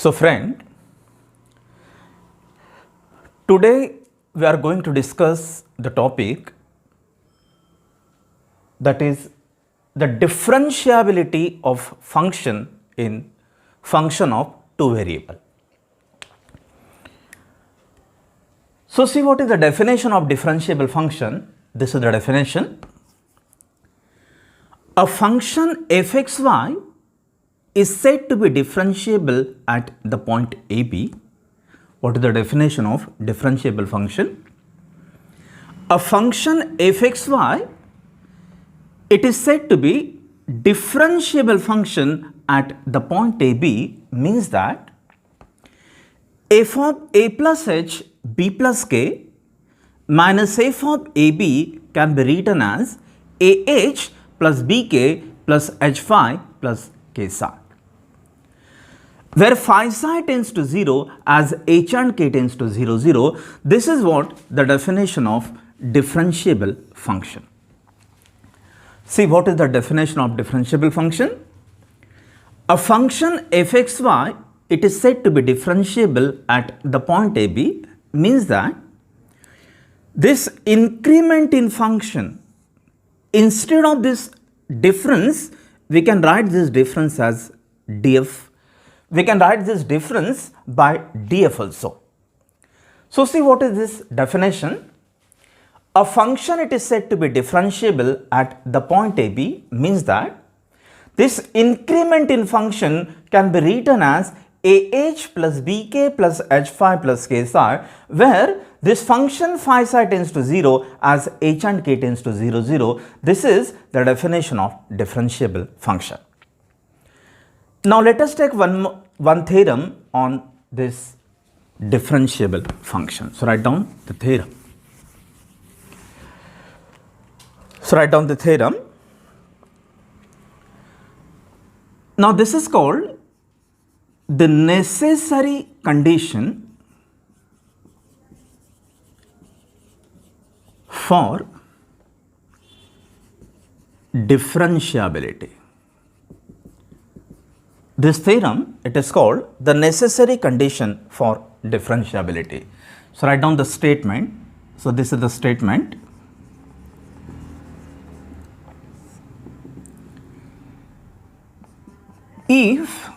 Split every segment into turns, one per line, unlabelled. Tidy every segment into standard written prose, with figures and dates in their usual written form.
So friend, today we are going to discuss the topic that is the differentiability of function in function of two variable. So see what is the definition of differentiable function. This is the definition. A function fxy is said to be differentiable at the point AB. What is the definition of differentiable function? A function fxy, it is said to be differentiable function at the point AB means that f of a plus h b plus k minus f of ab can be written as ah plus bk plus h phi plus k psi, where phi psi tends to 0 as h and k tends to 0, 0. This is what the definition of differentiable function. See what is the definition of differentiable function? A function fxy, it is said to be differentiable at the point AB means that this increment in function, instead of this difference, we can write this difference as df. We can write this difference by df also. So see what is this definition? A function, it is said to be differentiable at the point AB means that this increment in function can be written as ah plus bk plus h phi plus k psi, where this function phi psi tends to 0 as h and k tends to 0, 0. This is the definition of differentiable function. Now let us take one theorem on this differentiable function. So write down the theorem. Now this is called the necessary condition for differentiability. This theorem, it is called the necessary condition for differentiability. So write down the statement. So this is the statement. If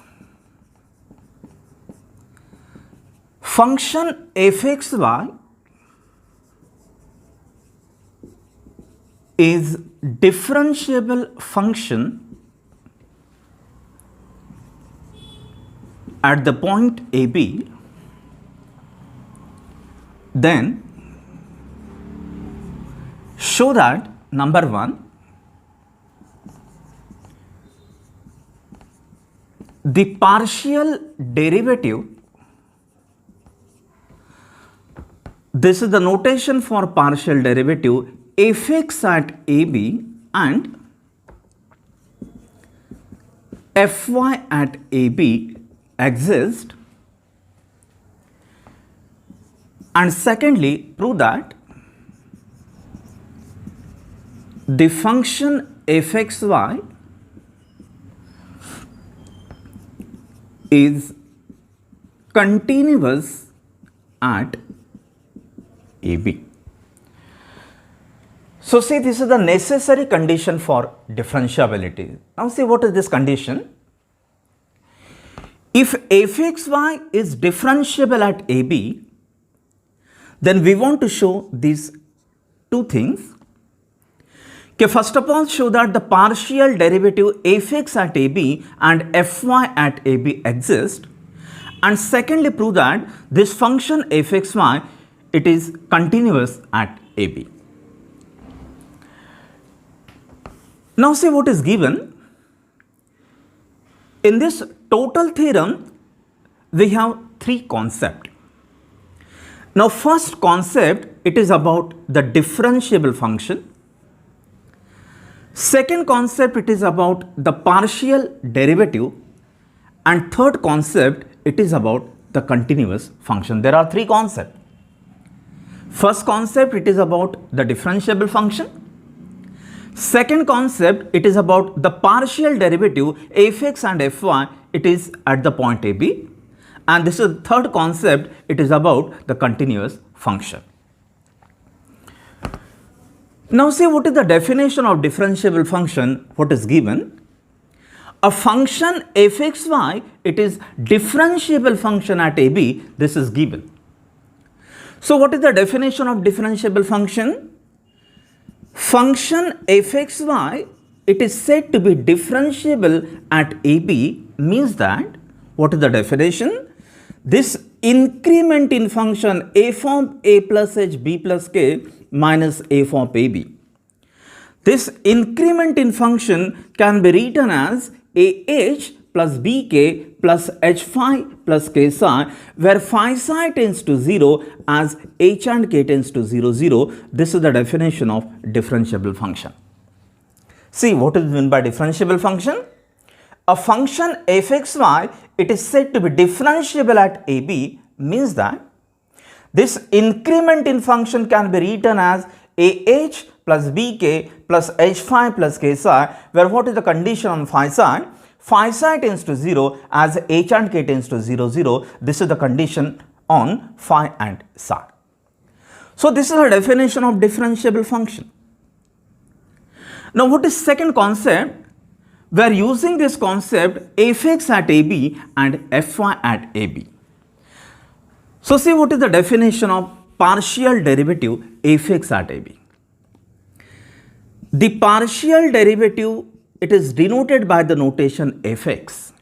function fxy is differentiable function at the point AB, then show that number 1, the partial derivative, this is the notation for partial derivative, fx at AB and fy at AB exist, and secondly prove that the function fxy is continuous at AB. So see, this is the necessary condition for differentiability. Now see what is this condition. If fxy is differentiable at AB, then we want to show these two things. Okay, first of all, show that the partial derivative fx at AB and fy at AB exist, and secondly prove that this function fxy, it is continuous at AB. Now see what is given. In this total theorem, we have three concepts. Now first concept, it is about the differentiable function. Second concept, it is about the partial derivative, and third concept, it is about the continuous function. There are three concepts. First concept, it is about the differentiable function. Second concept, it is about the partial derivative fx and fy, it is at the point AB. And this is the third concept, it is about the continuous function. Now see what is the definition of differentiable function, what is given. A function fxy, it is differentiable function at AB, this is given. So what is the definition of differentiable function? Function fxy, it is said to be differentiable at AB, means that, what is the definition? This increment in function f of a plus h b plus k minus f of ab. This increment in function can be written as ah plus bk plus h phi plus k psi, where phi psi tends to 0 as h and k tends to 0, 0. This is the definition of differentiable function. See what is meant by differentiable function? A function fxy, it is said to be differentiable at AB, means that this increment in function can be written as ah plus bk plus h phi plus k psi, where what is the condition on phi psi? Phi psi tends to 0 as h and k tends to 0, 0. This is the condition on phi and psi. So this is the definition of differentiable function. Now what is second concept? We are using this concept fx at AB and fy at AB. So see what is the definition of partial derivative fx at AB. The partial derivative, it is denoted by the notation fx,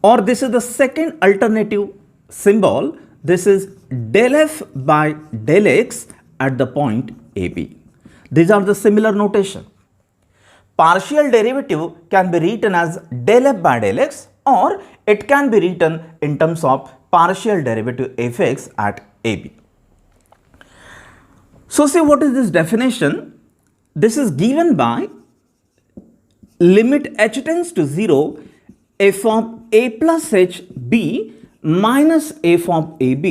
or this is the second alternative symbol, this is del f by del x at the point AB. These are the similar notation. Partial derivative can be written as del f by del x, or it can be written in terms of partial derivative fx at AB. So see what is this definition? This is given by limit h tends to 0 f of a plus h b minus f of ab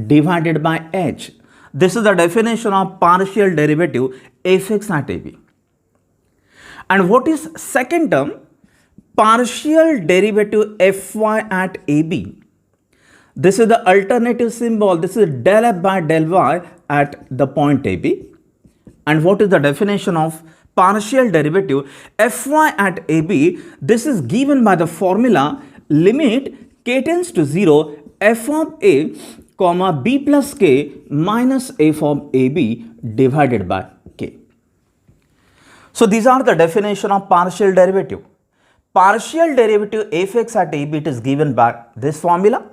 divided by h. This is the definition of partial derivative fx at ab. And what is second term? Partial derivative fy at ab. This is the alternative symbol, this is del f by del y at the point ab. And what is the definition of partial derivative fy at ab? This is given by the formula limit k tends to 0 f of a comma b plus k minus f of ab divided by k. So these are the definition of partial derivative. Partial derivative fx at ab, it is given by this formula.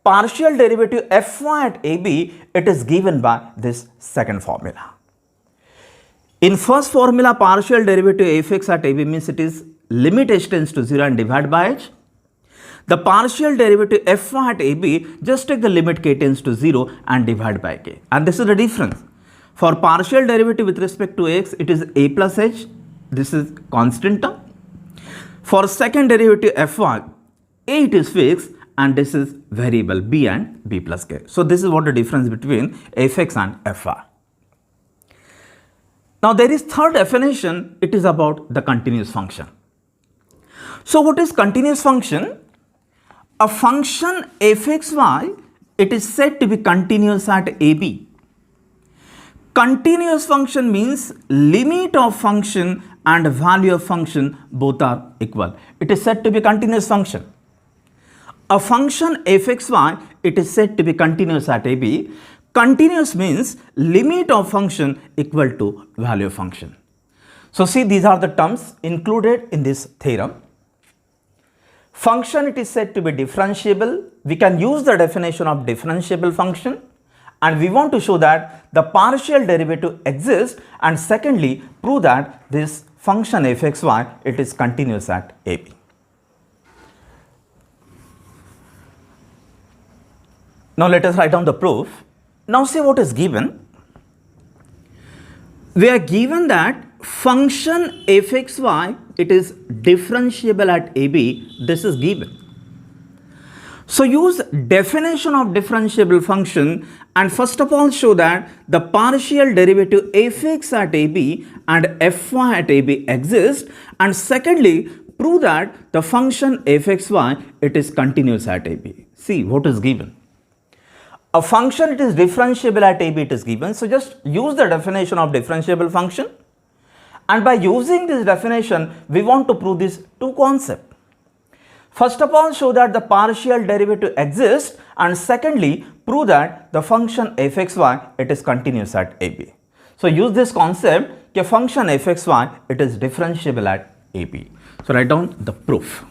Partial derivative fy at ab, it is given by this second formula. In first formula, partial derivative fx at ab means it is limit h tends to 0 and divide by h. The partial derivative fy at ab, just take the limit k tends to 0 and divide by k. And this is the difference. For partial derivative with respect to x, it is a plus h. This is constant term. For second derivative fy, a it is fixed and this is variable b and b plus k. So this is what the difference between fx and fy. Now there is third definition, it is about the continuous function. So what is continuous function? A function fxy, it is said to be continuous at AB. Continuous function means limit of function and value of function both are equal. It is said to be continuous function. A function fxy, it is said to be continuous at AB. Continuous means limit of function equal to value of function. So see, these are the terms included in this theorem. Function, it is said to be differentiable. We can use the definition of differentiable function, and we want to show that the partial derivative exists, and secondly prove that this function fxy, it is continuous at AB. Now let us write down the proof. Now see what is given. We are given that function fxy, it is differentiable at AB. This is given. So use definition of differentiable function and first of all show that the partial derivative fx at AB and fy at AB exist, and secondly prove that the function fxy, it is continuous at AB. See what is given. A function, it is differentiable at AB, it is given. So just use the definition of differentiable function. And by using this definition, we want to prove these two concepts. First of all, show that the partial derivative exists, and secondly, prove that the function fxy, it is continuous at AB. So use this concept, a function fxy, it is differentiable at AB. So write down the proof.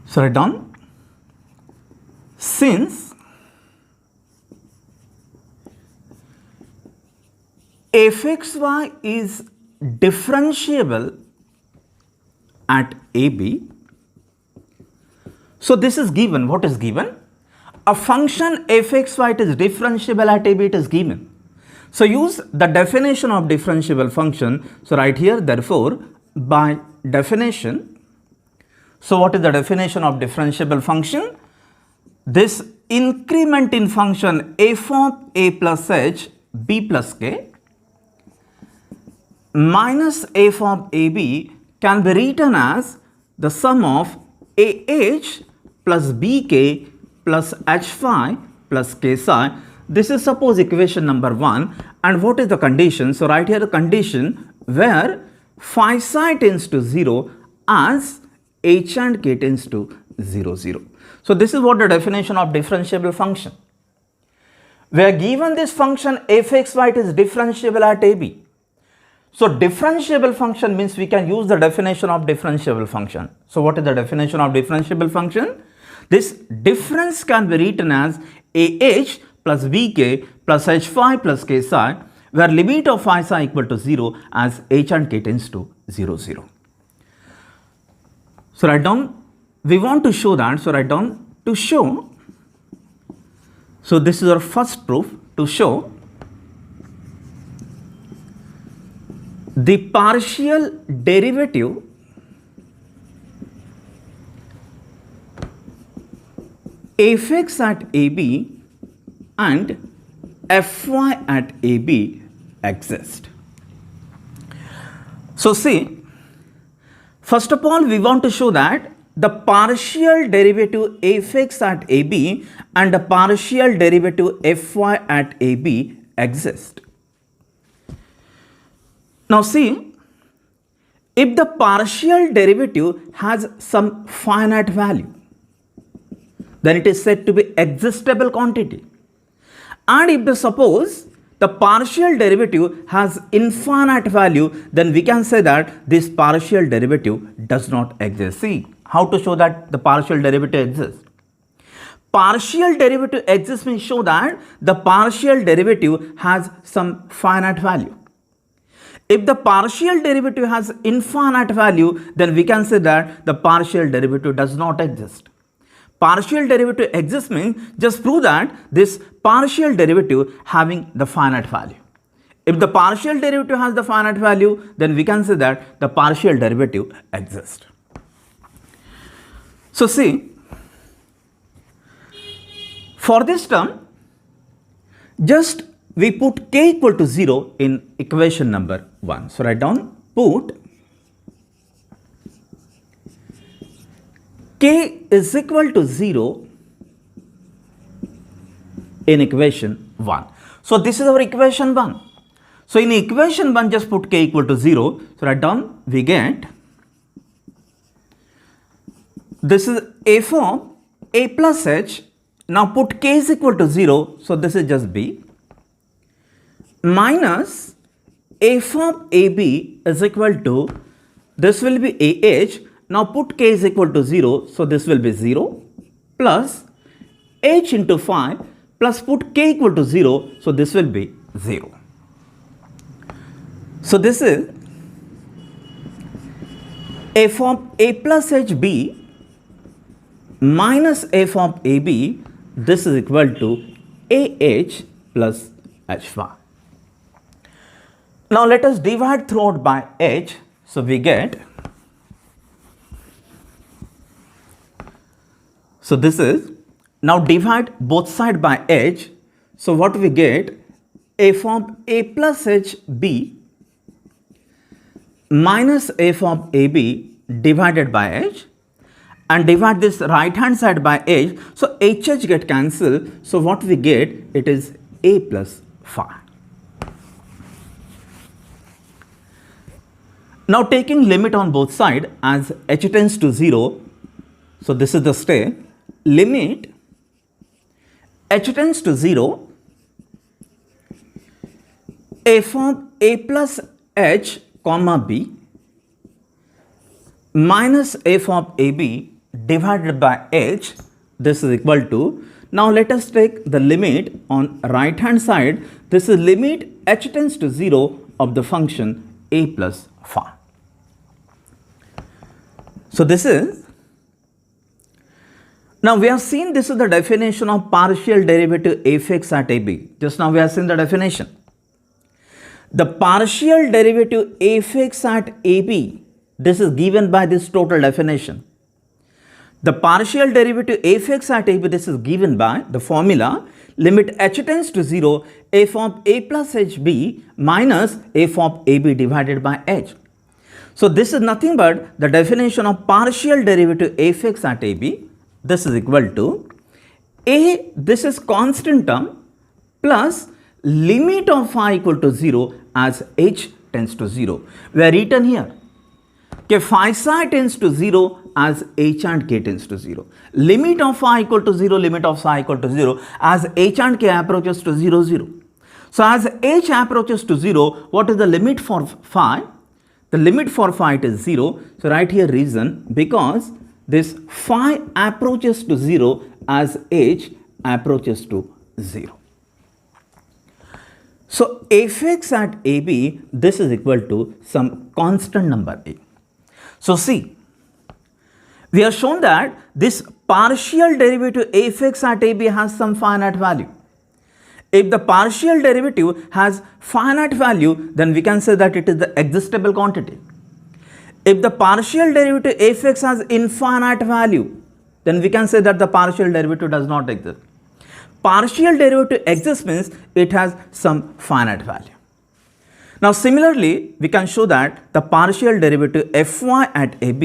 So write down, since fxy is differentiable at AB, so this is given. What is given? A function fxy, it is differentiable at AB, it is given. So use the definition of differentiable function. So right here, therefore, by definition, so what is the definition of differentiable function? This increment in function f of a plus h b plus k minus f of ab can be written as the sum of ah plus bk plus h phi plus k psi. This is suppose equation number 1, and what is the condition? So right here the condition where phi psi tends to 0 as h and k tends to 0, 0. So this is what the definition of differentiable function. We are given this function fxy, it is differentiable at AB. So differentiable function means we can use the definition of differentiable function. So what is the definition of differentiable function? This difference can be written as ah plus bk plus h phi plus k psi, where limit of phi psi equal to 0 as h and k tends to 0, 0. So write down, we want to show that, so write down to show, so this is our first proof, to show the partial derivative fx at AB and fy at AB exist. So see, first of all, we want to show that the partial derivative fx at AB and the partial derivative fy at AB exist. Now see, if the partial derivative has some finite value, then it is said to be existable quantity. And if the suppose the partial derivative has infinite value, then we can say that this partial derivative does not exist. See, how to show that the partial derivative exists? Partial derivative exists means show that the partial derivative has some finite value. If the partial derivative has infinite value, then we can say that the partial derivative does not exist. Partial derivative exists means just prove that this partial derivative having the finite value. If the partial derivative has the finite value, then we can say that the partial derivative exists. So see, for this term, just we put k equal to 0 in equation number 1. So write down, put k is equal to 0 in equation 1. So this is our equation 1. So in equation 1, just put k equal to 0. So write down, we get, this is f of a plus h. Now put k is equal to 0. So this is just b minus f of ab is equal to, this will be ah. Now put k is equal to 0, so this will be 0 plus h into phi plus put k equal to 0, so this will be 0. So this is f of a plus hb minus f of ab, this is equal to ah plus h phi. Now let us divide throughout by h, so we get, so this is, now divide both sides by h. So what we get, f of a plus h b minus f of AB divided by h, and divide this right hand side by h. So hh get cancelled. So what we get, it is a plus phi. Now taking limit on both sides as h tends to 0. So this is the step. Limit h tends to 0, f of a plus h comma b minus f of ab divided by h, this is equal to, now let us take the limit on right hand side. This is limit h tends to 0 of the function a plus phi. So this is, now we have seen this is the definition of partial derivative fx at ab. Just now we have seen the definition. The partial derivative fx at ab, this is given by this total definition. The partial derivative fx at ab, this is given by the formula limit h tends to 0 f of a plus hb minus f of ab divided by h. So this is nothing but the definition of partial derivative fx at ab. This is equal to a, this is constant term, plus limit of phi equal to 0 as h tends to 0. We are written here. Okay, phi psi tends to 0 as h and k tends to 0. Limit of phi equal to 0, limit of psi equal to 0 as h and k approaches to 0, 0. So as h approaches to 0, what is the limit for phi? The limit for phi it is 0. So write here reason, because this phi approaches to 0 as h approaches to 0. So fx at ab, this is equal to some constant number a. So see, we have shown that this partial derivative fx at ab has some finite value. If the partial derivative has finite value, then we can say that it is the existable quantity. If the partial derivative fx has infinite value, then we can say that the partial derivative does not exist. Partial derivative exists means it has some finite value. Now similarly, we can show that the partial derivative fy at ab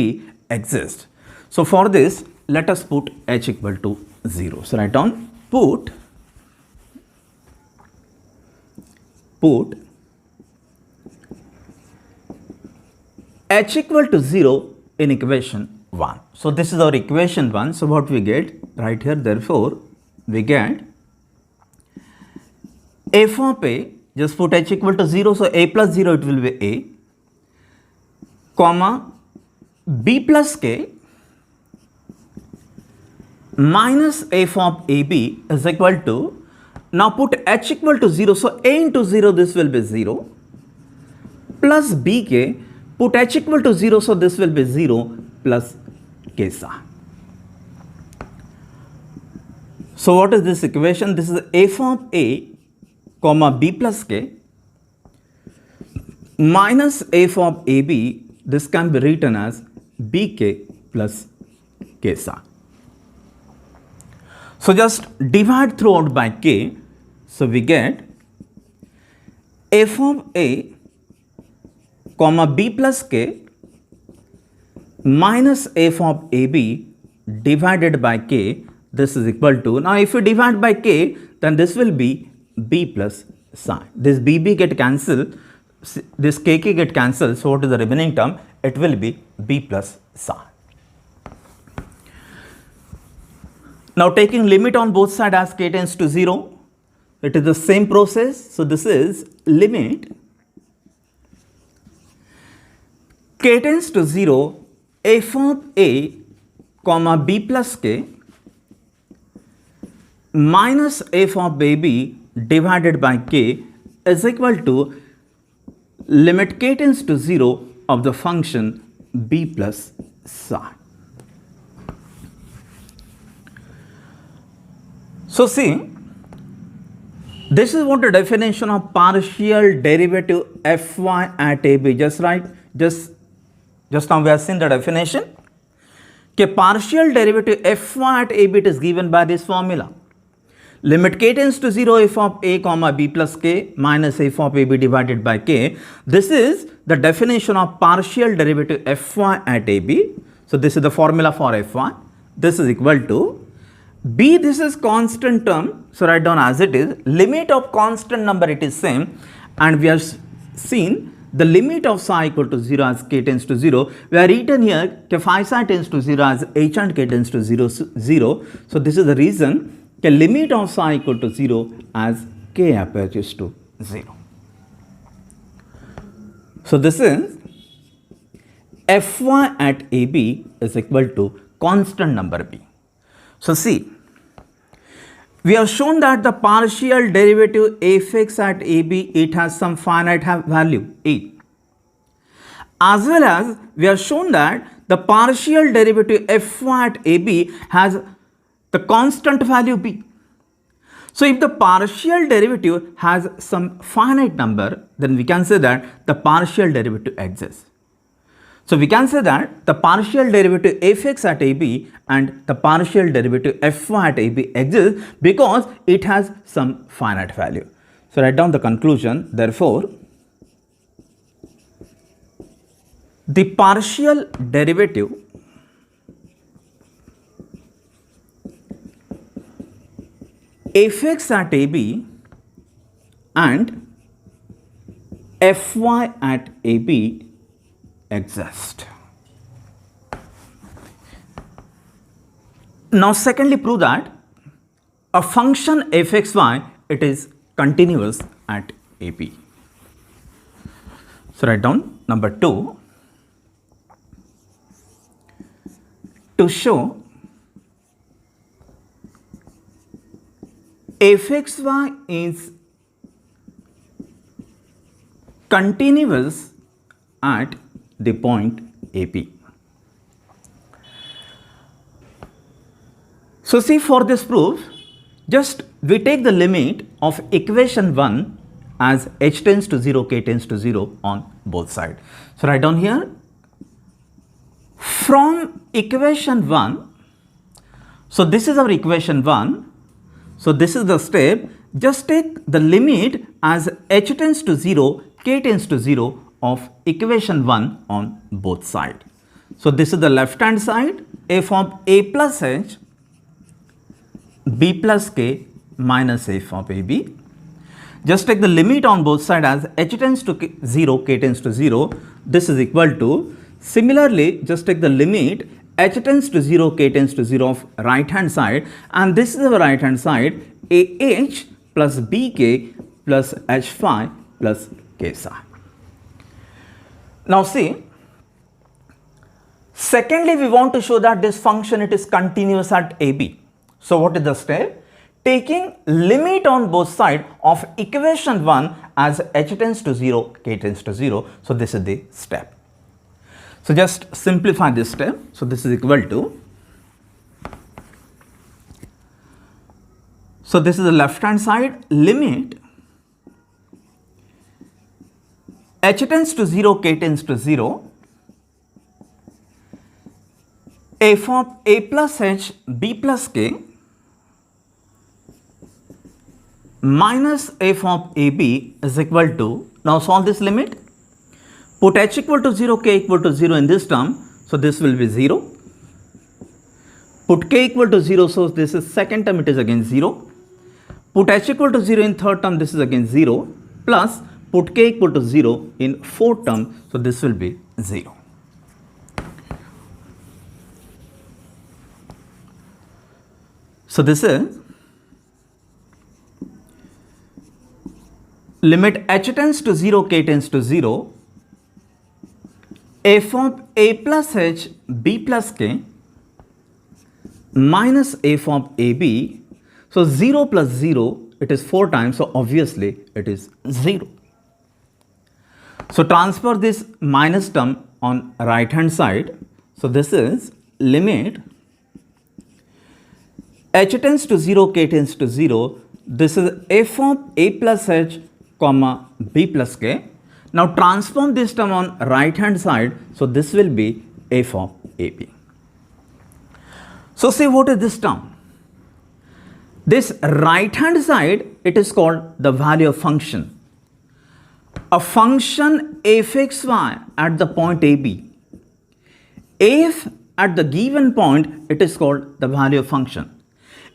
exists. So for this, let us put h equal to 0. So write down, put h equal to 0 in equation 1. So this is our equation 1. So what we get right here, therefore we get f of a, just put h equal to 0, so a plus 0 it will be a, comma b plus k minus f of ab is equal to, now put h equal to 0, so a into 0 this will be 0, plus bk, put h equal to 0, so this will be 0 plus k psi. So what is this equation? This is f of a comma b plus k minus f of ab, this can be written as bk plus k psi. So just divide throughout by k, so we get f of a comma b plus k minus f of ab divided by k, this is equal to, now if you divide by k, then this will be b plus psi. This bb get cancelled, this kk get cancelled, so what is the remaining term? It will be b plus psi. Now taking limit on both sides as k tends to 0, it is the same process. So this is limit k tends to 0 f of a comma b plus k minus f of ab divided by k is equal to limit k tends to 0 of the function b plus psi. So see, this is what the definition of partial derivative fy at ab, just right, just now we have seen the definition. Okay, partial derivative fy at ab, it is given by this formula. limit k tends to 0 f of a comma b plus k minus f of ab divided by k. This is the definition of partial derivative fy at ab. So this is the formula for fy. This is equal to b, this is constant term, so write down as it is, limit of constant number it is same, and we have seen the limit of psi equal to 0 as k tends to 0. We are written here k phi psi tends to 0 as h and k tends to 0, 0. So this is the reason the limit of psi equal to 0 as k approaches to 0. So this is fy at ab is equal to constant number b. So see, we have shown that the partial derivative fx at ab, it has some finite value a, as well as we have shown that the partial derivative fy at ab has the constant value b. So if the partial derivative has some finite number, then we can say that the partial derivative exists. So we can say that the partial derivative fx at ab and the partial derivative fy at ab exists because it has some finite value. So write down the conclusion. Therefore, the partial derivative fx at ab and fy at ab exist. Now secondly, prove that a function fxy, it is continuous at ab. So write down number 2. To show fxy is continuous at the point AB. So see, for this proof, just we take the limit of equation 1 as h tends to 0, k tends to 0 on both sides. So write down here, from equation 1, so this is our equation 1, so this is the step, just take the limit as h tends to 0, k tends to 0 of equation 1 on both sides. So this is the left hand side, f of a plus h, b plus k minus f of ab. Just take the limit on both sides as h tends to 0, k tends to 0. This is equal to, similarly, just take the limit h tends to 0, k tends to 0 of right hand side, and this is the right hand side, ah plus bk plus h phi plus k psi. Now see, secondly, we want to show that this function, it is continuous at AB. So what is the step? Taking limit on both sides of equation 1 as h tends to 0, k tends to 0. So this is the step. So just simplify this step. So this is equal to, so this is the left hand side, limit h tends to 0, k tends to 0, f of a plus h, b plus k minus f of ab is equal to, now solve this limit, put h equal to 0, k equal to 0 in this term, so this will be 0, put k equal to 0, so this is second term, it is again 0, put h equal to 0 in third term, this is again 0, plus put k equal to 0 in fourth term, so this will be 0. So this is limit h tends to 0, k tends to 0, f of a plus h, b plus k minus f of ab. So 0 plus 0, it is 4 times, so obviously it is 0. So transfer this minus term on right hand side. So this is limit h tends to 0, k tends to 0. This is f of a plus h comma b plus k. Now transform this term on right hand side. So this will be f of ab. So see, what is this term? This right hand side, it is called the value of function. A function fxy at the point AB. If at the given point, it is called the value of function.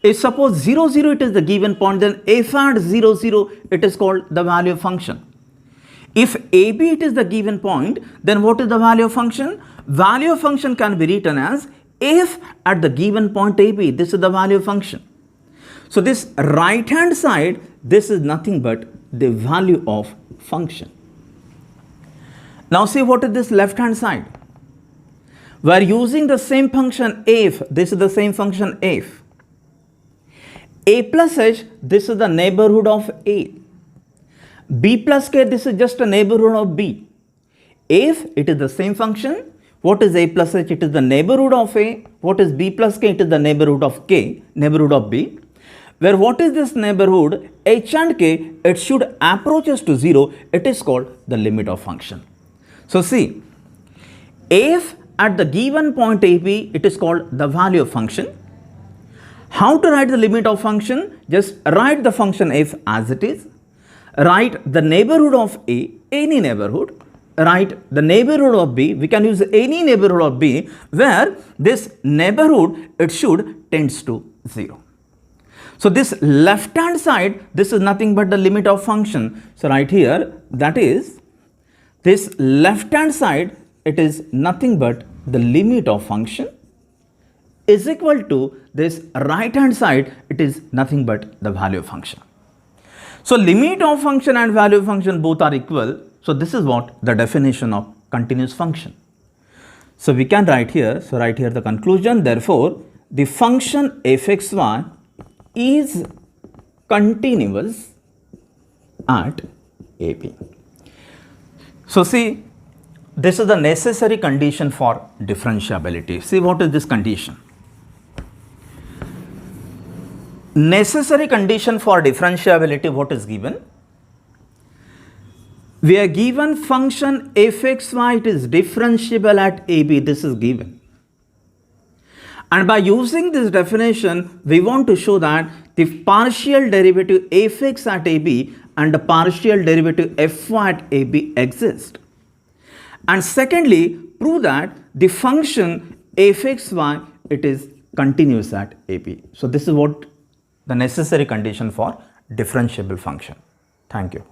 If suppose 0, 0 it is the given point, then f at 0, 0 it is called the value of function. If AB it is the given point, then what is the value of function? Value of function can be written as f at the given point AB. This is the value of function. So this right hand side, this is nothing but the value of function. Now see what is this left hand side. We are using the same function f. This is the same function f. A plus h, this is the neighborhood of A. B plus k, this is just a neighborhood of B. If it is the same function, what is A plus h? It is the neighborhood of A. What is B plus k? It is the neighborhood of K, neighborhood of B. Where what is this neighborhood? H and K, it should approaches to 0. It is called the limit of function. So see, if at the given point AB, it is called the value of function. How to write the limit of function? Just write the function f as it is. Write the neighborhood of A, any neighborhood. Write the neighborhood of B. We can use any neighborhood of B where this neighborhood, it should tends to 0. So this left hand side, this is nothing but the limit of function. So right here, that is this left hand side, it is nothing but the limit of function is equal to this right hand side, it is nothing but the value of function. So limit of function and value of function both are equal. So this is what the definition of continuous function. So we can write here, so write here the conclusion. Therefore, the function fxy is continuous at AB. So see, this is the necessary condition for differentiability. See what is this condition? Necessary condition for differentiability, what is given? We are given function fxy, it is differentiable at AB, this is given. And by using this definition, we want to show that the partial derivative fx at AB and the partial derivative fy at AB exist. And secondly, prove that the function fxy, it is continuous at AB. So this is what the necessary condition for differentiable function. Thank you.